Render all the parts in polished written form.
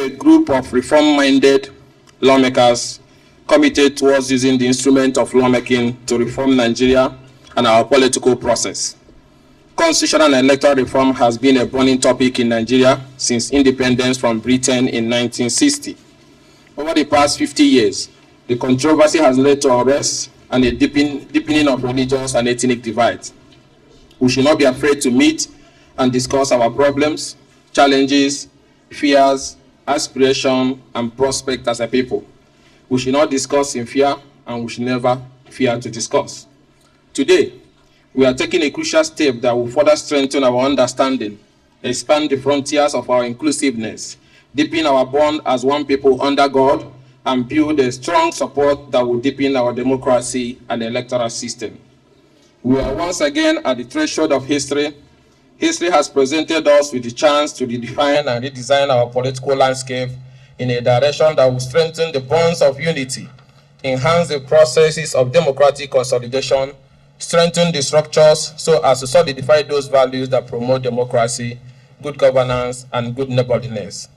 a group of reform-minded lawmakers committed towards using the instrument of lawmaking to reform Nigeria and our political process. Constitutional and electoral reform has been a burning topic in Nigeria since independence from Britain in 1960. Over the past 50 years, the controversy has led to unrest and a deepening of religious and ethnic divides. We should not be afraid to meet and discuss our problems, challenges, fears, aspirations, and prospects as a people. We should not discuss in fear, and we should never fear to discuss. Today, we are taking a crucial step that will further strengthen our understanding, expand the frontiers of our inclusiveness, deepen our bond as one people under God, and build a strong support that will deepen our democracy and electoral system. We are once again at the threshold of history. History has presented us with the chance to redefine and redesign our political landscape in a direction that will strengthen the bonds of unity, enhance the processes of democratic consolidation, strengthen the structures so as to solidify those values that promote democracy, good governance, and good neighborliness,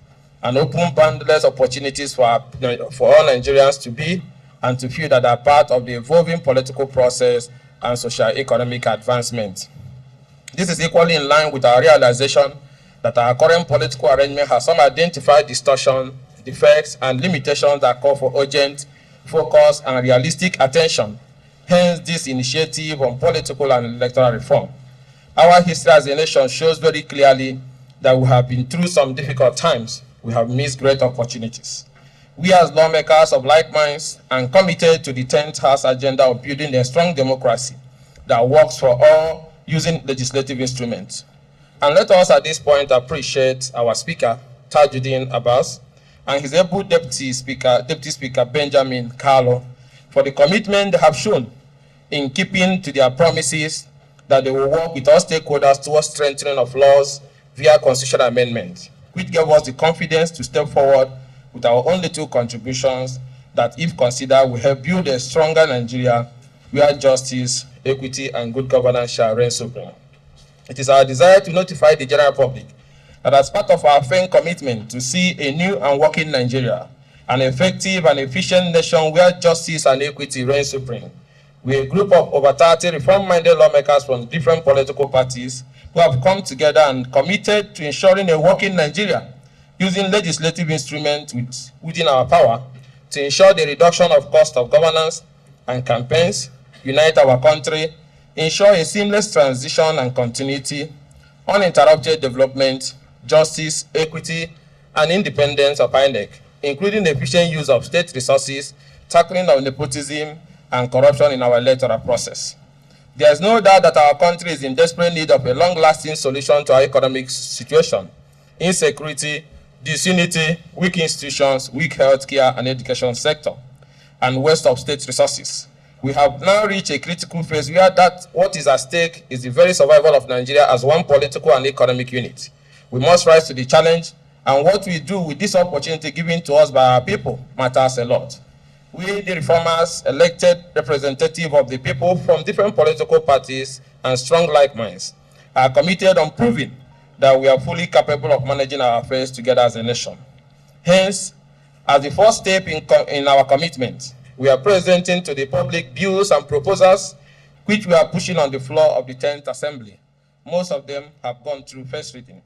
and open boundless opportunities for all Nigerians to be and to feel that they are part of the evolving political process and socio-economic advancement. This is equally in line with our realization that our current political arrangement has some identified distortion, defects, and limitations that call for urgent, focused, and realistic attention. Hence, this initiative on political and electoral reform. Our history as a nation shows very clearly that we have been through some difficult times. We have missed great opportunities. We as lawmakers of like minds and committed to the 10th House agenda of building a strong democracy that works for all using legislative instruments. And let us at this point appreciate our Speaker, Tajuddin Abbas, and his able Deputy Speaker Benjamin Carlo, for the commitment they have shown in keeping to their promises that they will work with all stakeholders towards strengthening of laws via constitutional amendment, which gave us the confidence to step forward with our own little contributions that, if considered, will help build a stronger Nigeria where justice, equity, and good governance shall reign supreme. It is our desire to notify the general public that as part of our firm commitment to see a new and working Nigeria, an effective and efficient nation where justice and equity reign supreme, we are a group of over 30 reform-minded lawmakers from different political parties who have come together and committed to ensuring a working Nigeria using legislative instruments within our power to ensure the reduction of cost of governance and campaigns, unite our country, ensure a seamless transition and continuity, uninterrupted development, justice, equity, and independence of INEC, including the efficient use of state resources, tackling of nepotism, and corruption in our electoral process. There is no doubt that our country is in desperate need of a long-lasting solution to our economic situation, insecurity, disunity, weak institutions, weak healthcare and education sector, and waste of state resources. We have now reached a critical phase where what is at stake is the very survival of Nigeria as one political and economic unit. We must rise to the challenge, and what we do with this opportunity given to us by our people matters a lot. We, the reformers, elected representatives of the people from different political parties and strong like minds, are committed on proving that we are fully capable of managing our affairs together as a nation. Hence, as the first step in our commitment, we are presenting to the public bills and proposals which we are pushing on the floor of the 10th Assembly. Most of them have gone through first reading.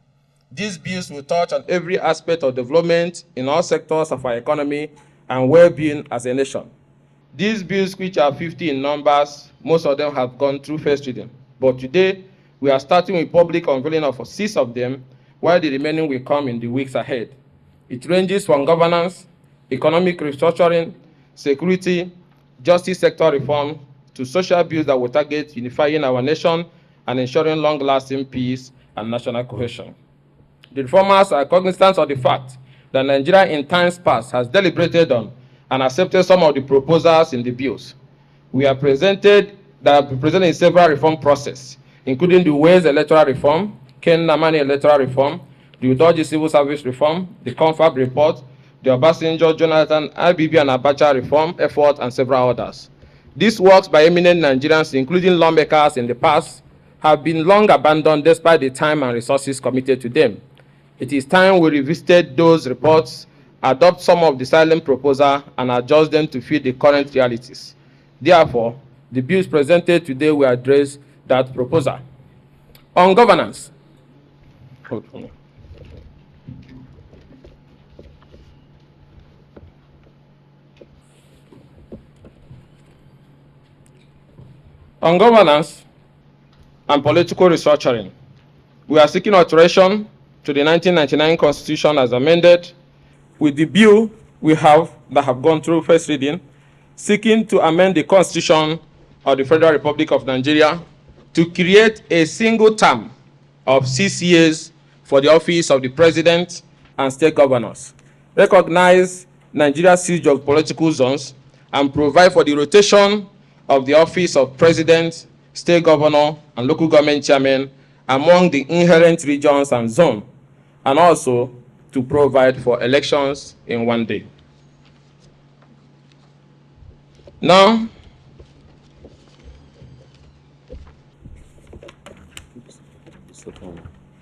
These bills will touch on every aspect of development in all sectors of our economy and well-being as a nation. These bills, which are 50 in numbers, most of them have gone through first reading. But today, we are starting with public unveiling of 6 of them, while the remaining will come in the weeks ahead. It ranges from governance, economic restructuring, security, justice sector reform, to social bills that will target unifying our nation and ensuring long-lasting peace and national cohesion. The reformers are cognizant of the fact that Nigeria in times past has deliberated on and accepted some of the proposals in the bills. We are presented in several reform processes, including the Ways Electoral Reform, nnamdikanu Electoral Reform, the Udoji Civil Service Reform, the Confab Report, the Obasanjo, Jonathan, IPOB and Abacha Reform effort, and several others. These works by eminent Nigerians, including lawmakers in the past, have been long abandoned despite the time and resources committed to them. It is time we revisited those reports, adopt some of the silent proposals, and adjust them to fit the current realities. Therefore, the bills presented today will address that proposal. On governance. On governance and political restructuring, we are seeking alteration to the 1999 Constitution as amended. With the bill we have that have gone through first reading, seeking to amend the Constitution of the Federal Republic of Nigeria to create a single term of 6 years for the office of the President and state governors, recognize Nigeria's 6 geopolitical zones, and provide for the rotation of the office of President, state governor, and local government chairman among the inherent regions and zones, and also to provide for elections in one day. Now,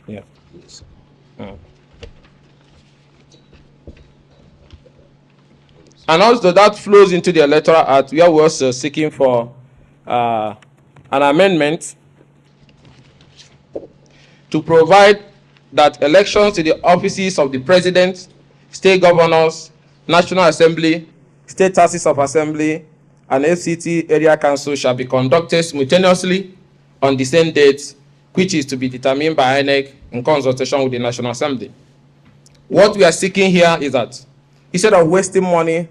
yeah. And also that flows into the Electoral Act, where we're also seeking for an amendment to provide that elections to the offices of the President, state governors, National Assembly, state houses of assembly, and FCT area council shall be conducted simultaneously on the same date, which is to be determined by INEC in consultation with the National Assembly. What we are seeking here is that instead of wasting money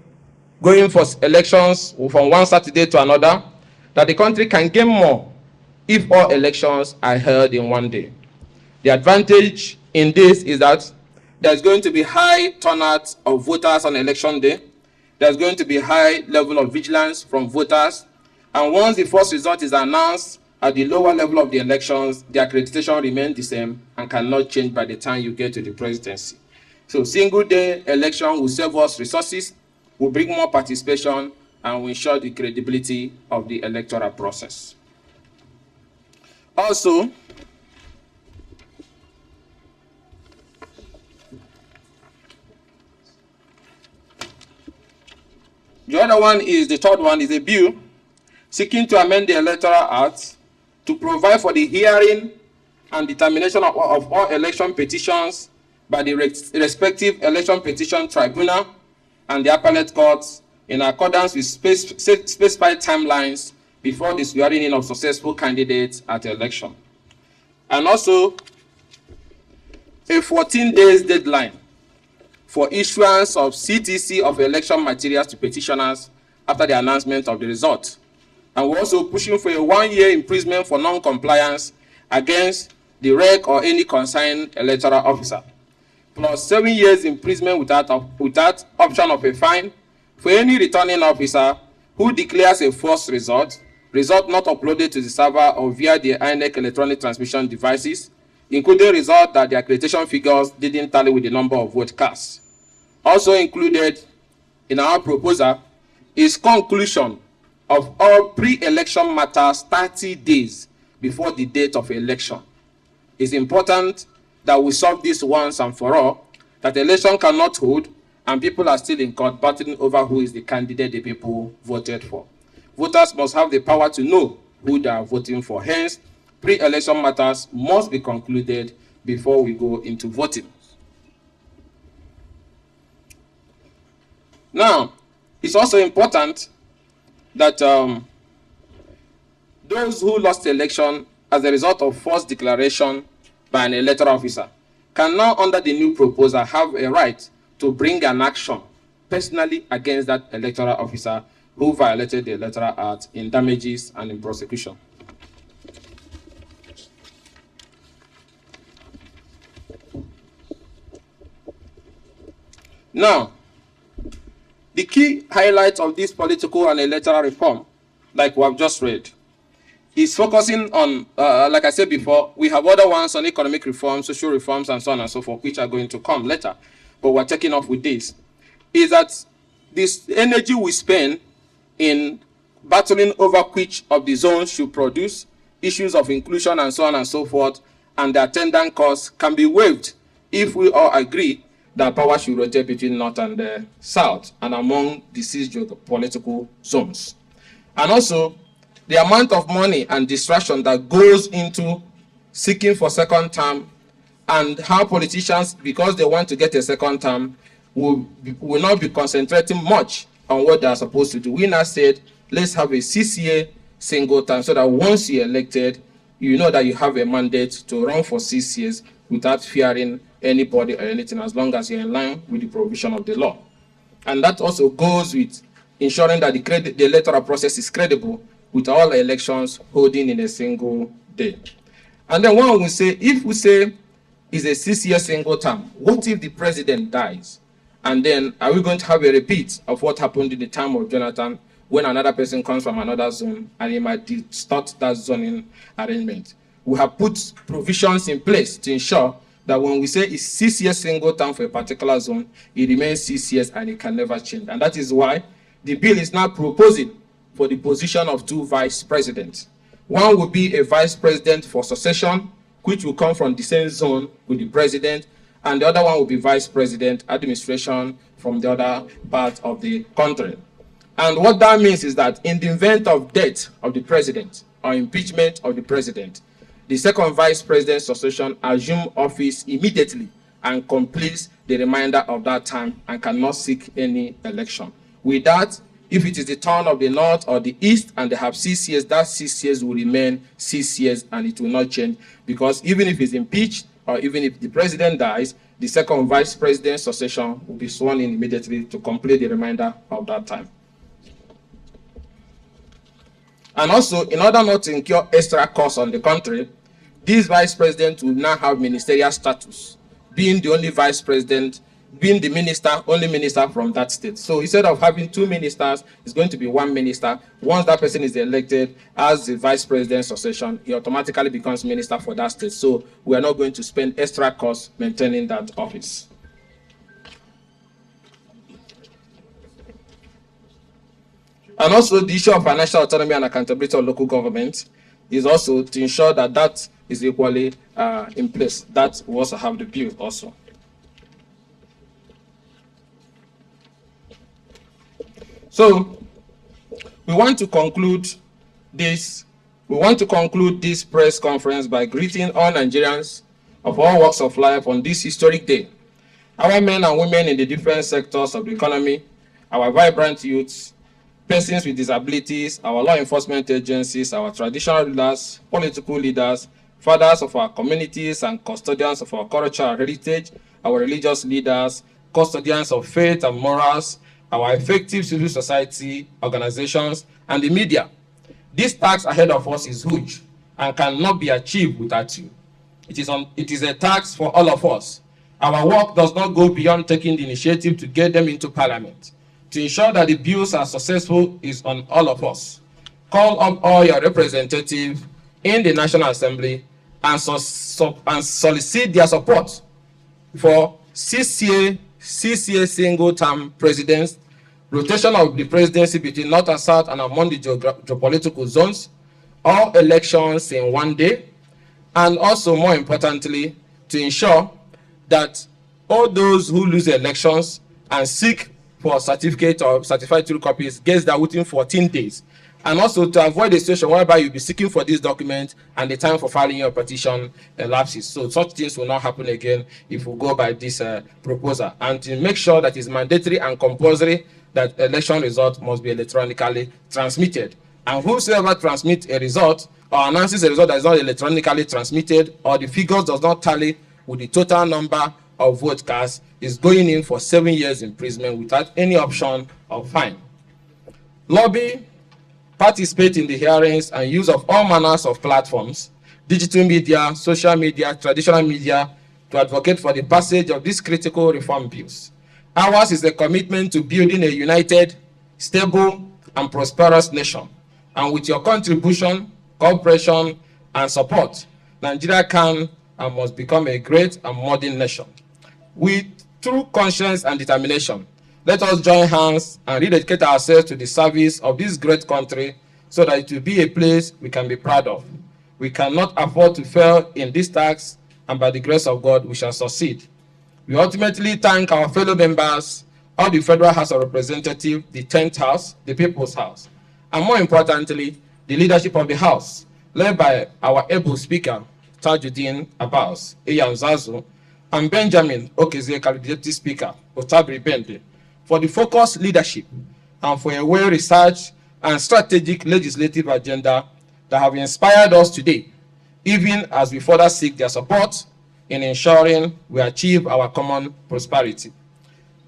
going for elections from one Saturday to another, that the country can gain more if all elections are held in one day. The advantage in this is that there's going to be high turnout of voters on election day. There's going to be high level of vigilance from voters. And once the first result is announced at the lower level of the elections, the accreditation remains the same and cannot change by the time you get to the presidency. So single day election will save us resources, will bring more participation, and will ensure the credibility of the electoral process. Also, the other one is, the third one is a bill seeking to amend the Electoral Act to provide for the hearing and determination of all election petitions by the respective election petition tribunal and the appellate courts in accordance with specified timelines before the swearing in of successful candidates at the election. And also a 14 days deadline for issuance of CTC of election materials to petitioners after the announcement of the result. And we're also pushing for a 1-year imprisonment for non-compliance against the reg or any concerned electoral officer, plus 7 years imprisonment without option of a fine for any returning officer who declares a false result not uploaded to the server or via the INEC electronic transmission devices, including result that the accreditation figures didn't tally with the number of votes cast. Also included in our proposal is conclusion of all pre-election matters 30 days before the date of election. It's important that we solve this once and for all, that election cannot hold and people are still in court battling over who is the candidate the people voted for. Voters must have the power to know who they are voting for. Hence, pre-election matters must be concluded before we go into voting. Now, it's also important that those who lost the election as a result of false declaration by an electoral officer can now, under the new proposal, have a right to bring an action personally against that electoral officer who violated the Electoral Act in damages and in prosecution. Now, the key highlight of this political and electoral reform, like we have just read, is focusing on, like I said before, we have other ones on economic reforms, social reforms, and so on and so forth, which are going to come later. But we're taking off with this, is that this energy we spend in battling over which of the zones should produce, issues of inclusion and so on and so forth, and the attendant costs can be waived if we all agree that power should rotate between North and the South and among the six geopolitical zones. And also, the amount of money and distraction that goes into seeking for second term, and how politicians, because they want to get a second term, will not be concentrating much on what they are supposed to do. We now said, let's have a 6-year single term so that once you're elected, you know that you have a mandate to run for 6 years without fearing anybody or anything, as long as you're in line with the provision of the law. And that also goes with ensuring that the electoral process is credible, with all elections holding in a single day. And then one will say, if we say it's a 6-year single term, what if the president dies? And then are we going to have a repeat of what happened in the time of Jonathan, when another person comes from another zone and he might distort that zoning arrangement? We have put provisions in place to ensure that when we say it's 6-year single term for a particular zone, it remains 6 years and it can never change. And that is why the bill is now proposing for the position of 2 vice presidents. One will be a vice president for succession, which will come from the same zone with the president, and the other one will be vice president administration from the other part of the country. And what that means is that in the event of death of the president or impeachment of the president, the second vice president succession assumes office immediately and completes the remainder of that time and cannot seek any election. With that, if it is the turn of the North or the East and they have 6 years, that 6 years will remain 6 years and it will not change, because even if it's impeached or even if the president dies, the second vice president succession will be sworn in immediately to complete the remainder of that time. And also, in order not to incur extra costs on the country, this vice president will now have ministerial status, being the only vice president, being the minister, only minister from that state. So instead of having 2 ministers, it's going to be 1 minister. Once that person is elected as the vice president succession, he automatically becomes minister for that state. So we are not going to spend extra costs maintaining that office. And also, the issue of financial autonomy and accountability of local government is also to ensure that that is equally in place. That we also have the bill also. So we want to conclude this press conference by greeting all Nigerians of all walks of life on this historic day. Our men and women in the different sectors of the economy, our vibrant youths, persons with disabilities, our law enforcement agencies, our traditional rulers, political leaders, fathers of our communities and custodians of our cultural heritage, our religious leaders, custodians of faith and morals, our effective civil society organizations, and the media. This task ahead of us is huge and cannot be achieved without you. It is a task for all of us. Our work does not go beyond taking the initiative to get them into Parliament. To ensure that the bills are successful is on all of us. Call up all your representatives in the National Assembly and solicit their support for 6-year single-term presidents, rotation of the presidency between North and South and among the geopolitical zones, all elections in 1 day, and also, more importantly, to ensure that all those who lose the elections and seek for certificate or certified true copies gets that within 14 days. And also to avoid a situation whereby you'll be seeking for this document and the time for filing your petition elapses. So such things will not happen again if we go by this proposal. And to make sure that it's mandatory and compulsory that election result must be electronically transmitted. And whosoever transmits a result or announces a result that is not electronically transmitted, or the figures does not tally with the total number of vote cast, is going in for 7 years imprisonment without any option of fine. Lobby, participate in the hearings and use of all manners of platforms, digital media, social media, traditional media, to advocate for the passage of these critical reform bills. Ours is a commitment to building a united, stable, and prosperous nation. And with your contribution, cooperation, and support, Nigeria can and must become a great and modern nation. With true conscience and determination, let us join hands and rededicate ourselves to the service of this great country so that it will be a place we can be proud of. We cannot afford to fail in this task, and by the grace of God, we shall succeed. We ultimately thank our fellow members of the Federal House of Representatives, the 10th House, the People's House, and more importantly, the leadership of the House, led by our able Speaker, Tajuddin Abbas, Eyan Zazu, and Benjamin Okezekali, Deputy Speaker, Otabiri Bende, for the focused leadership and for a well-researched and strategic legislative agenda that have inspired us today, even as we further seek their support in ensuring we achieve our common prosperity.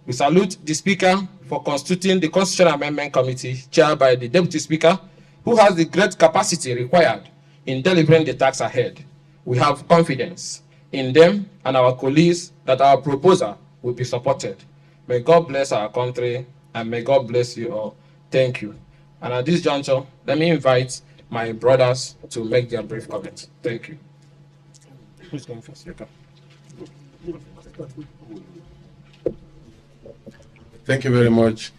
We salute the Speaker for constituting the Constitutional Amendment Committee chaired by the Deputy Speaker, who has the great capacity required in delivering the task ahead. We have confidence in them and our colleagues that our proposal will be supported. May God bless our country and may God bless you all. Thank you. And at this juncture, let me invite my brothers to make their brief comments. Thank you. Who's going first? Thank you very much,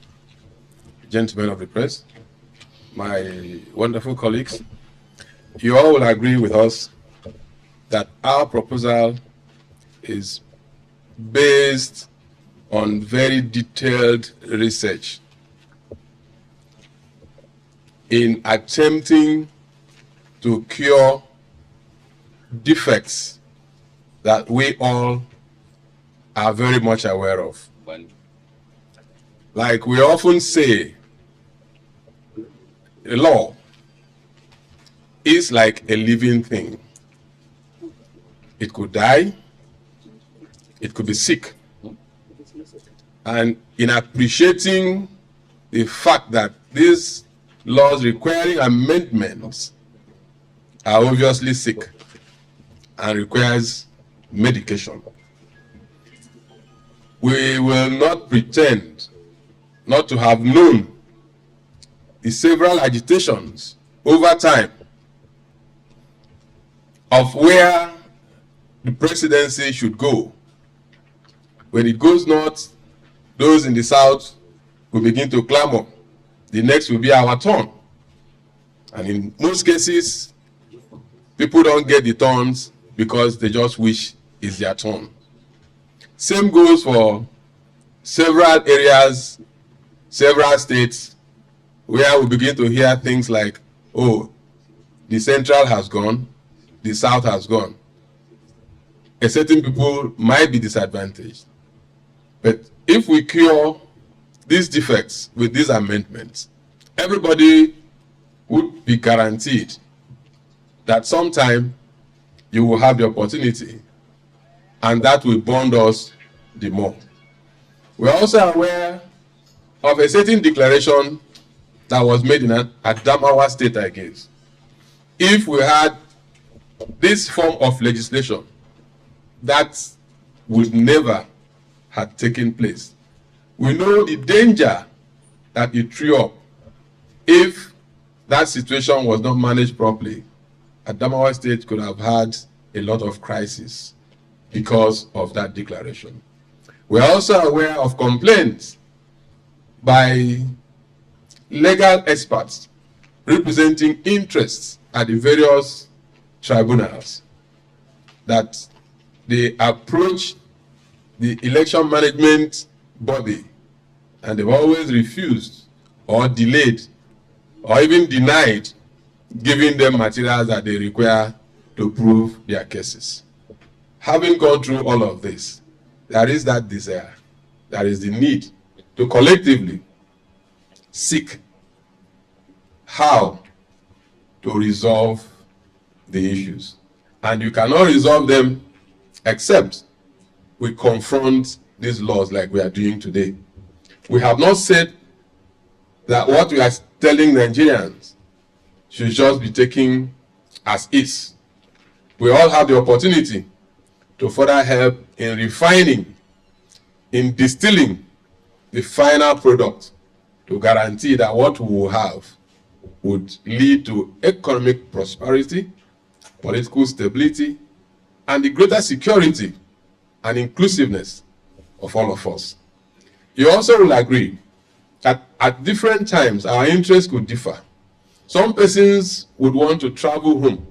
gentlemen of the press, my wonderful colleagues. You all will agree with us that our proposal is based on very detailed research in attempting to cure defects that we all are very much aware of. Like we often say, a law is like a living thing. It could die, it could be sick. And in appreciating the fact that these laws requiring amendments are obviously sick and requires medication, we will not pretend not to have known the several agitations over time of where the presidency should go. When it goes north, those in the south will begin to clamor. The next will be our turn. And in most cases, people don't get the turns because they just wish it's their turn. Same goes for several areas, several states, where we begin to hear things like, oh, the central has gone, the south has gone. A certain people might be disadvantaged. But if we cure these defects with these amendments, everybody would be guaranteed that sometime you will have the opportunity, and that will bond us the more. We're also aware of a certain declaration that was made in Adamawa State, I guess. If we had this form of legislation, that would never have taken place. We know the danger that it threw up if that situation was not managed properly. Adamawa State could have had a lot of crisis because of that declaration. We are also aware of complaints by legal experts representing interests at the various tribunals that they approach the election management body and they've always refused or delayed or even denied giving them materials that they require to prove their cases. Having gone through all of this, there is that desire, there is the need to collectively seek how to resolve the issues. And you cannot resolve them except we confront these laws like we are doing today. We have not said that what we are telling Nigerians should just be taken as is. We all have the opportunity to further help in refining, in distilling the final product to guarantee that what we will have would lead to economic prosperity, political stability, and the greater security and inclusiveness of all of us. You also will agree that at different times our interests could differ. Some persons would want to travel home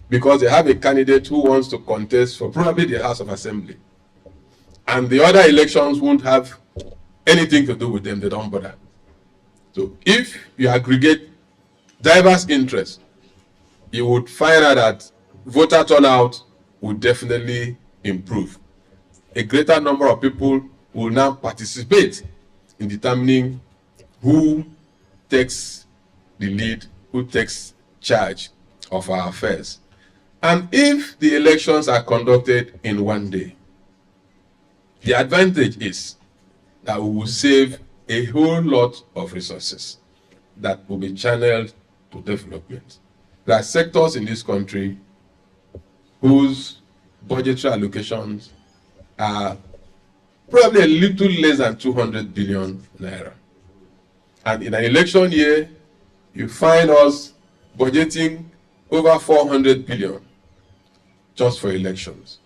because they have a candidate who wants to contest for probably the House of Assembly. and the other elections won't have anything to do with them. They don't bother. So if you aggregate diverse interests, you would find out that voter turnout would definitely improve. A greater number of people will now participate in determining who takes the lead, who takes charge of our affairs. And if the elections are conducted in one day, the advantage is that we will save a whole lot of resources that will be channeled to development. There are sectors in this country whose budgetary allocations are probably a little less than 200 billion naira. And in an election year, you find us budgeting over 400 billion just for elections.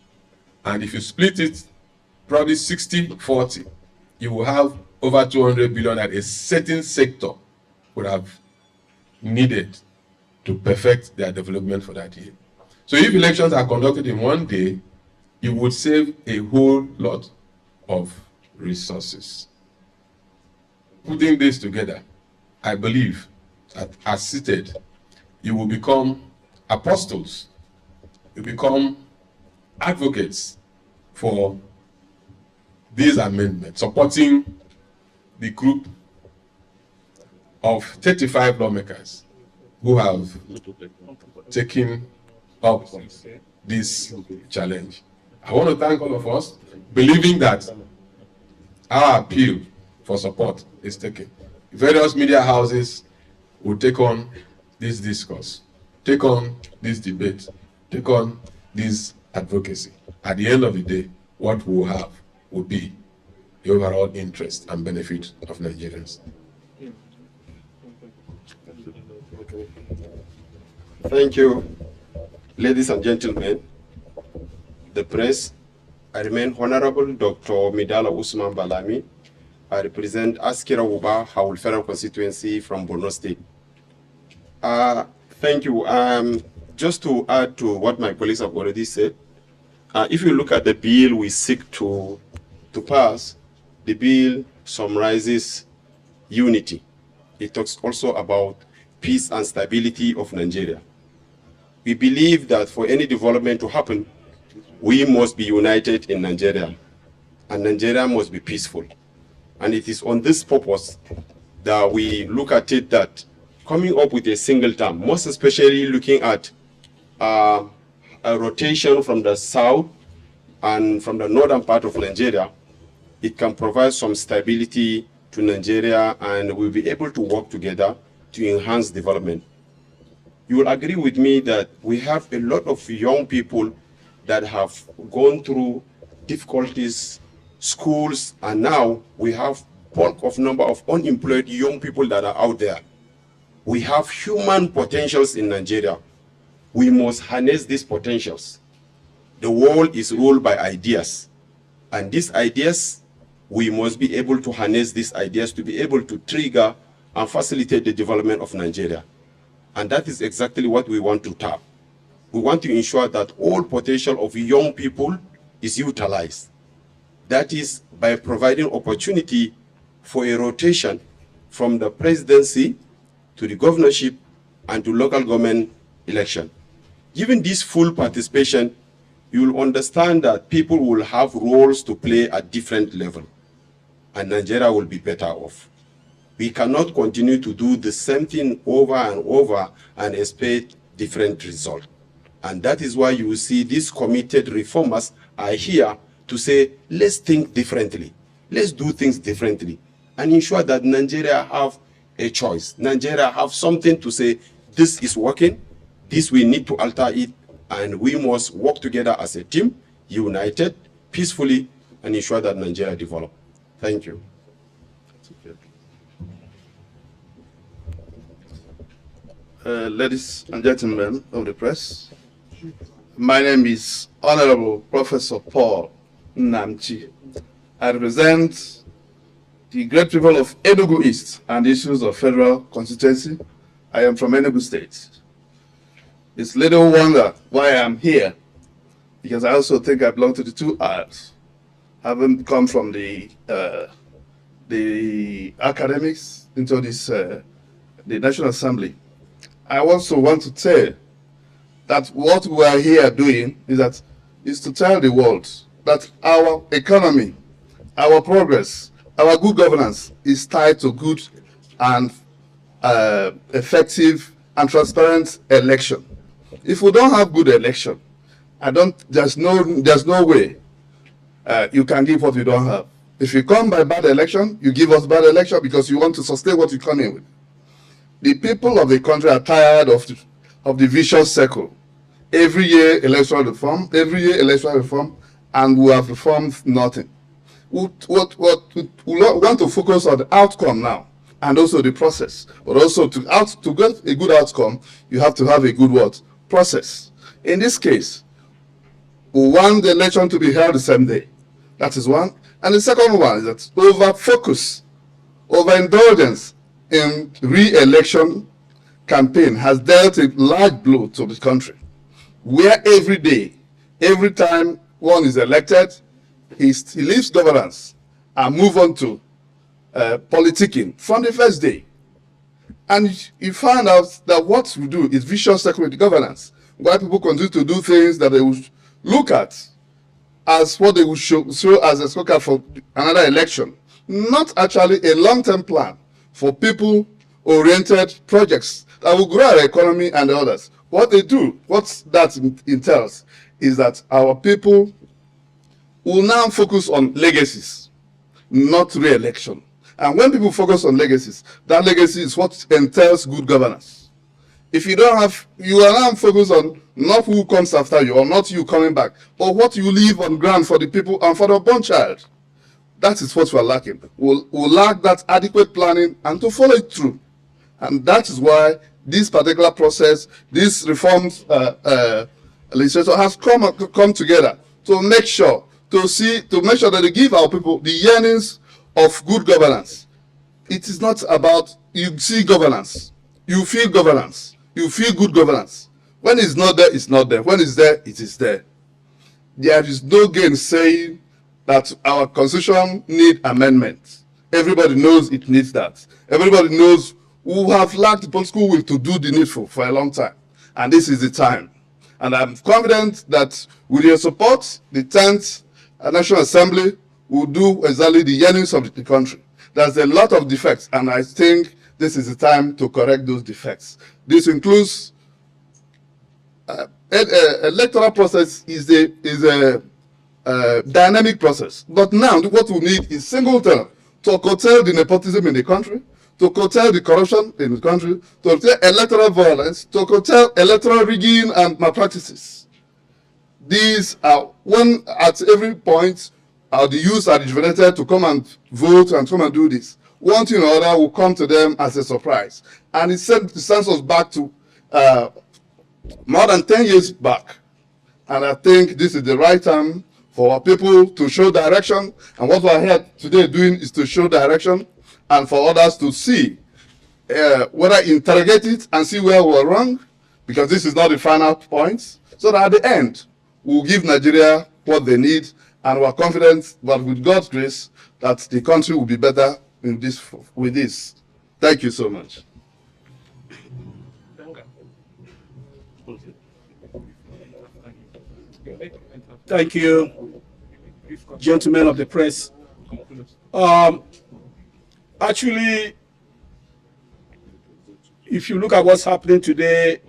And if you split it, probably 60-40, you will have over 200 billion that a certain sector would have needed to perfect their development for that year. So if elections are conducted in one day, you would save a whole lot of resources. Putting this together, I believe that as seated, you will become apostles, you become advocates for these amendments, supporting the group of 35 lawmakers who have taken up this challenge. I want to thank all of us, believing that our appeal for support is taken. Various media houses will take on this discourse, take on this debate, take on this advocacy. At the end of the day, what we'll have will be the overall interest and benefit of Nigerians. Thank you, ladies and gentlemen, the press. I remain Honorable Dr. Midala Usman Balami. I represent Askira Uba, Howell Federal Constituency from Borno State. Thank you. Just to add to what my colleagues have already said, if you look at the bill we seek to pass, the bill summarizes unity. It talks also about peace and stability of Nigeria. We believe that for any development to happen, we must be united in Nigeria, and Nigeria must be peaceful. And it is on this purpose that we look at it that coming up with a single term, most especially looking at a rotation from the south and from the northern part of Nigeria, it can provide some stability to Nigeria, and we'll be able to work together to enhance development. You will agree with me that we have a lot of young people that have gone through difficulties, schools, and now we have bulk of number of unemployed young people that are out there. We have human potentials in Nigeria. We must harness these potentials. The world is ruled by ideas, and these ideas, we must be able to harness these ideas to be able to trigger and facilitate the development of Nigeria. And that is exactly what we want to tap. We want to ensure that all potential of young people is utilized. That is by providing opportunity for a rotation from the presidency to the governorship and to local government election. Given this full participation, you will understand that people will have roles to play at different levels, and Nigeria will be better off. We cannot continue to do the same thing over and over and expect different results. And that is why you will see these committed reformers are here to say, let's think differently. Let's do things differently and ensure that Nigeria have a choice. Nigeria have something to say, this is working, this we need to alter it, and we must work together as a team, united, peacefully, and ensure that Nigeria develop. Thank you. Ladies and gentlemen of the press, my name is Honorable Professor Paul Nnamdi. I represent the great people of Enugu East and issues of federal constituency. I am from Enugu State. It's little wonder why I am here, because I also think I belong to the two R's. having come from the academics into this the National Assembly, I also want to tell that what we are here doing is to tell the world that our economy, our progress, our good governance is tied to good and effective and transparent election. If we don't have good election, there's no way you can give what you don't have. If you come by bad election, you give us bad election because you want to sustain what you come in with. The people of the country are tired of the vicious circle. Every year electoral reform, and we have reformed nothing. We want to focus on the outcome now, and also the process. But also to get a good outcome, you have to have a good process. In this case, we want the election to be held the same day. That is one. And the second one is that over-focus, overindulgence in re-election campaign has dealt a large blow to the country, where every day, every time one is elected, he leaves governance and move on to politicking from the first day. And you find out that what we do is vicious circle with governance, where people continue to do things that they will look at as what they will show as a scorecard for another election, not actually a long-term plan for people-oriented projects that will grow our economy and the others. What they do, what that entails, is that our people will now focus on legacies, not re-election. And when people focus on legacies, that legacy is what entails good governance. If you don't have, you are now focused on not who comes after you or not you coming back, but what you leave on ground for the people and for the unborn child. That is what we are lacking. We'll lack that adequate planning and to follow it through. And that is why this particular process, this reforms legislature has come together to make sure that they give our people the yearnings of good governance. It is not about you see governance, you feel governance, you feel good governance. When it's not there, it's not there. When it's there, it is there. There is no gain saying that our constitution needs amendment. Everybody knows it needs that. Everybody knows we have lacked the political will to do the needful for a long time. And this is the time. And I'm confident that with your support, the 10th National Assembly will do exactly the yearnings of the country. There's a lot of defects, and I think this is the time to correct those defects. This includes electoral process is a dynamic process. But now what we need is single term to curtail the nepotism in the country, to curtail the corruption in the country, to curtail electoral violence, to curtail electoral rigging and malpractices. These are, when at every point, the youth are rejuvenated to come and vote and come and do this. One thing or other will come to them as a surprise. And it sends us back to more than 10 years back. And I think this is the right time for our people to show direction. And what we're here today doing is to show direction and for others to see whether interrogate it and see where we're wrong, because this is not the final point. So that at the end, we'll give Nigeria what they need, and we're confident that with God's grace, that the country will be better with this. Thank you so much. Thank you, gentlemen of the press. Actually, if you look at what's happening today,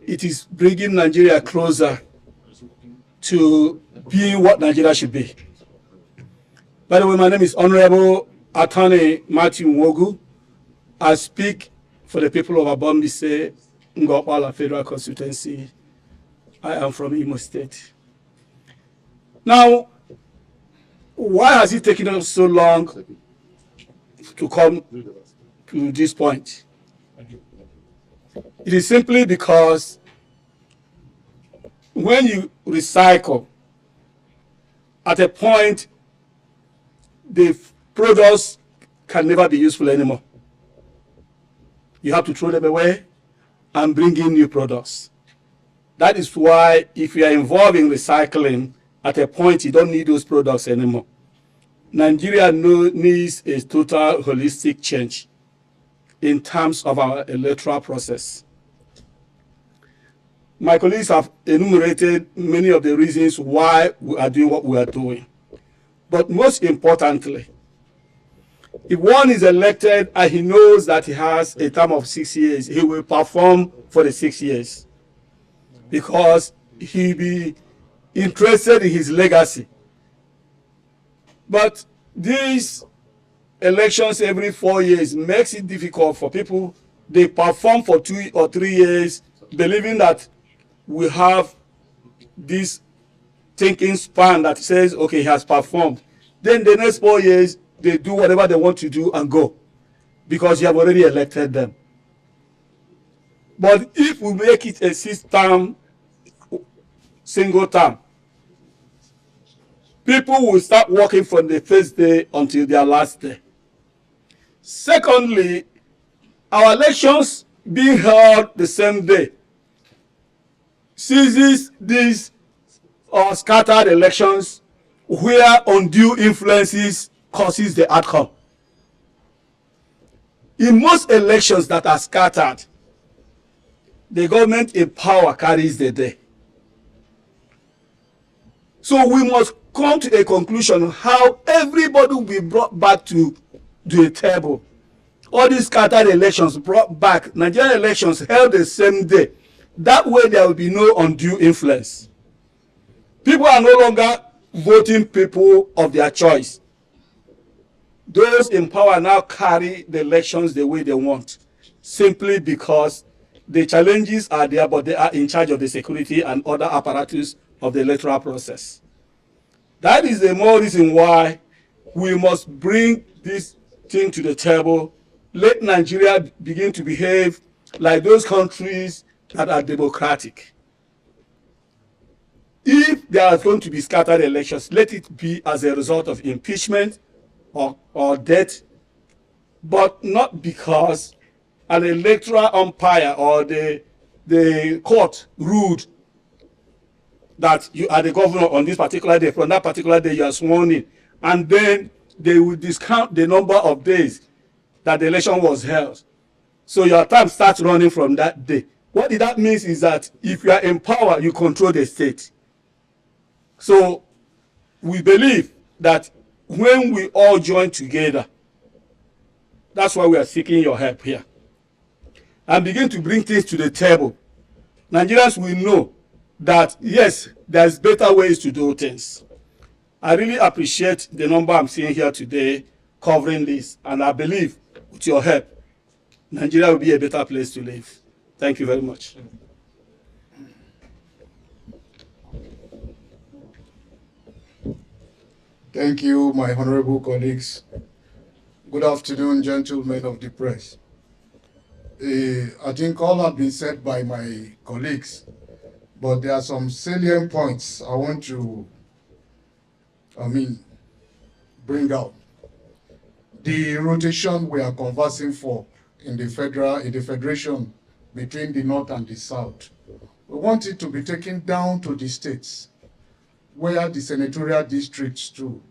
it is bringing Nigeria closer to being what Nigeria should be. By the way, my name is Honorable Attorney Matthew Nwogu. I speak for the people of Abombise, Ngopala Federal Constituency. I am from Imo State. Now, why has it taken us so long to come to this point? It is simply because when you recycle, at a point, the products can never be useful anymore. You have to throw them away and bring in new products. That is why if you are involved in recycling, at a point you don't need those products anymore. Nigeria needs a total holistic change in terms of our electoral process. My colleagues have enumerated many of the reasons why we are doing what we are doing. But most importantly, if one is elected and he knows that he has a term of 6 years, he will perform for the 6 years because he'll be interested in his legacy. But these elections every 4 years makes it difficult for people. They perform for 2 or 3 years, believing that we have this thinking span that says, okay, he has performed. Then the next 4 years, they do whatever they want to do and go because you have already elected them. But if we make it a 6-term, single term, people will start working from the first day until their last day. Secondly, our elections being held the same day seizes these scattered elections where undue influences causes the outcome. In most elections that are scattered, the government in power carries the day. So we must come to a conclusion how everybody will be brought back to the table. All these scattered elections brought back, Nigerian elections held the same day. That way there will be no undue influence. People are no longer voting people of their choice. Those in power now carry the elections the way they want, simply because the challenges are there, but they are in charge of the security and other apparatus of the electoral process. That is the more reason why we must bring this thing to the table. Let Nigeria begin to behave like those countries that are democratic. If there are going to be scattered elections, let it be as a result of impeachment or death, but not because an electoral umpire or the court ruled that you are the governor on this particular day. From that particular day, you are sworn in. And then they will discount the number of days that the election was held. So your term starts running from that day. What that means is that if you are in power, you control the state. So we believe that when we all join together, that's why we are seeking your help here, and begin to bring things to the table. Nigerians will know that, yes, there's better ways to do things. I really appreciate the number I'm seeing here today covering this, and I believe with your help, Nigeria will be a better place to live. Thank you very much. Thank you, my honorable colleagues. Good afternoon, gentlemen of the press. I think all have been said by my colleagues, but there are some salient points I want to, bring out. The rotation we are conversing for in the federation between the North and the South, we want it to be taken down to the states, where the senatorial districts too,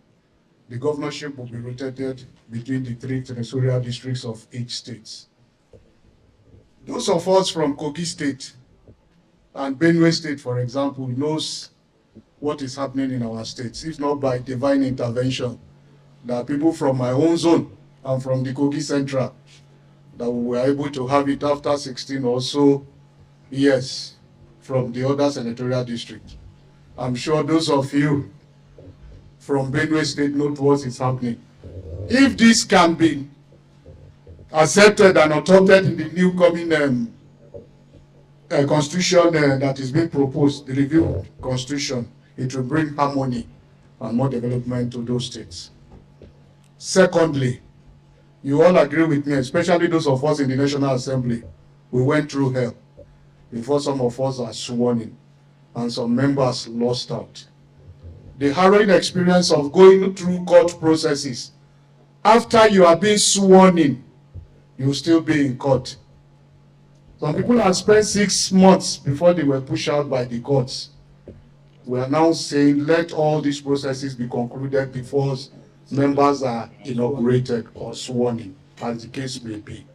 the governorship will be rotated between the 3 senatorial districts of each state. Those of us from Kogi State and Benue State, for example, knows what is happening in our states, if not by divine intervention. There are people from my own zone and from the Kogi Central that we were able to have it after 16 or so years from the other senatorial district. I'm sure those of you from Benue State know what is happening. If this can be accepted and adopted in the new coming constitution that is being proposed, the review constitution, it will bring harmony and more development to those states. Secondly, you all agree with me, especially those of us in the National Assembly, we went through hell before some of us are sworn in, and some members lost out. The harrowing experience of going through court processes, after you are being sworn in, you'll still be in court. Some people have spent 6 months before they were pushed out by the courts. We are now saying let all these processes be concluded before members are inaugurated or sworn in, as the case may be.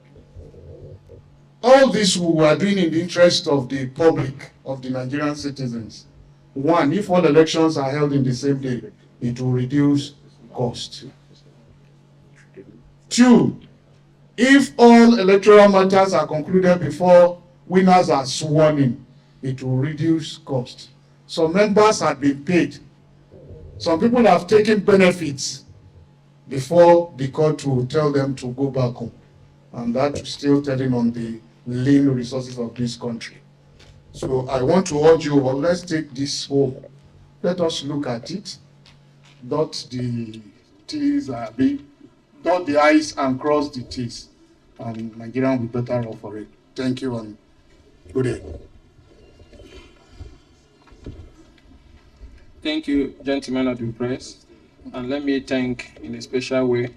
All this we are doing in the interest of the public, of the Nigerian citizens. One, if all elections are held in the same day, it will reduce cost. Two, if all electoral matters are concluded before winners are sworn in, it will reduce cost. Some members have been paid. Some people have taken benefits before the court will tell them to go back home. And that's still telling on the lean resources of this country. So I want to urge you, well, let's take this home. Let us look at it. Dot the T's, dot the I's and cross the T's. And Nigeria will be better off for it. Thank you and good day. Thank you, gentlemen of the press. And let me thank in a special way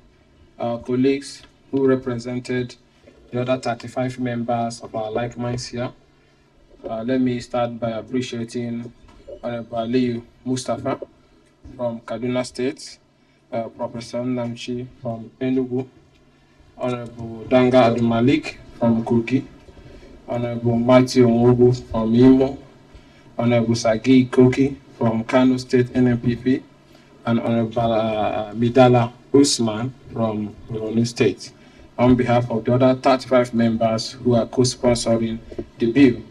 our colleagues who represented the other 35 members of our like minds here. Let me start by appreciating Honorable Ali Mustafa from Kaduna State, Professor Namchi from Enugu, Honorable Danga Abdulmalik from Kogi, Honorable Matthew Onwogu from Imo, Honorable Sagi Koki from Kano State NNPP, and Honorable Midala Usman from Borno State, on behalf of the other 35 members who are co-sponsoring the bill.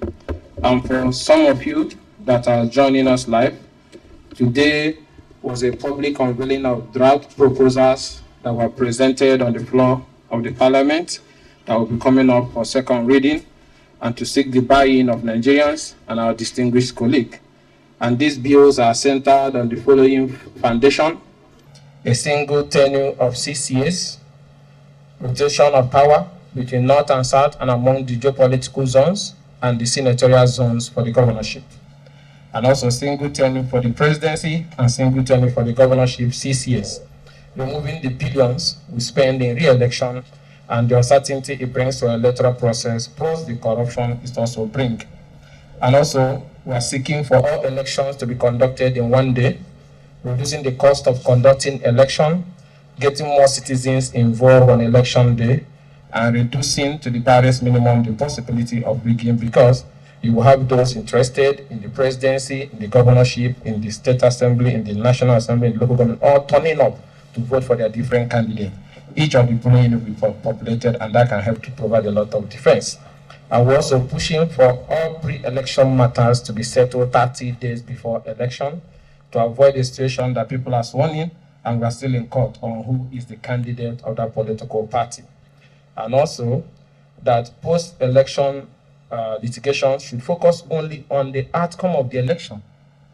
And for some of you that are joining us live, today was a public unveiling of draft proposals that were presented on the floor of the Parliament that will be coming up for second reading and to seek the buy-in of Nigerians and our distinguished colleague. And these bills are centered on the following foundation: a single tenure of 6 years, rotation of power between North and South and among the geopolitical zones and the senatorial zones for the governorship, and also single tenure for the presidency and single tenure for the governorship 6 years, removing the billions we spend in re-election and the uncertainty it brings to the electoral process, plus the corruption it also brings. And also, we are seeking for all elections to be conducted in one day, reducing the cost of conducting election, getting more citizens involved on election day, and reducing to the barest minimum the possibility of rigging, because you will have those interested in the presidency, in the governorship, in the state assembly, in the national assembly, in the local government, all turning up to vote for their different candidates. Each of the polling units will be populated, and that can help to provide a lot of defense. And we're also pushing for all pre-election matters to be settled 30 days before election to avoid a situation that people are sworn in and we're still in court on who is the candidate of that political party. And also that post-election litigation should focus only on the outcome of the election,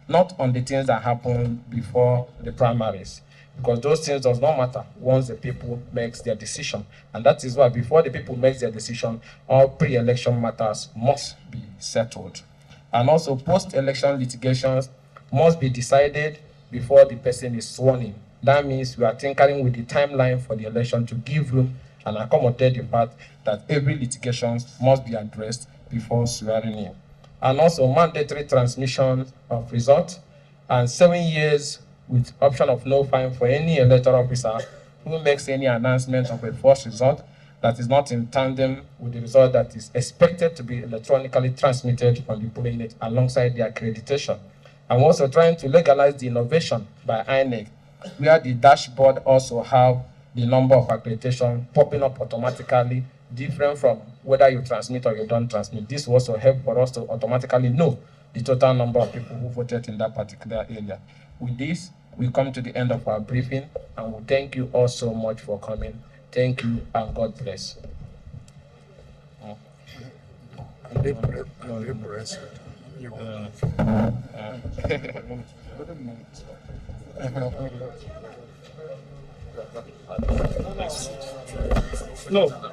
not on the things that happen before the primaries, because those things does not matter once the people makes their decision. And that is why before the people make their decision, all pre-election matters must be settled. And also post-election litigations must be decided before the person is sworn in. That means we are tinkering with the timeline for the election to give room and accommodate the fact that every litigation must be addressed before swearing in. And also mandatory transmission of results and 7 years with option of no fine for any electoral officer who makes any announcement of a false result that is not in tandem with the result that is expected to be electronically transmitted on the polling unit alongside the accreditation. I'm also trying to legalize the innovation by INEC, where the dashboard also have the number of accreditation popping up automatically, different from whether you transmit or you don't transmit. This will also help for us to automatically know the total number of people who voted in that particular area. With this, we come to the end of our briefing, and we thank you all so much for coming. Thank you, and God bless. No.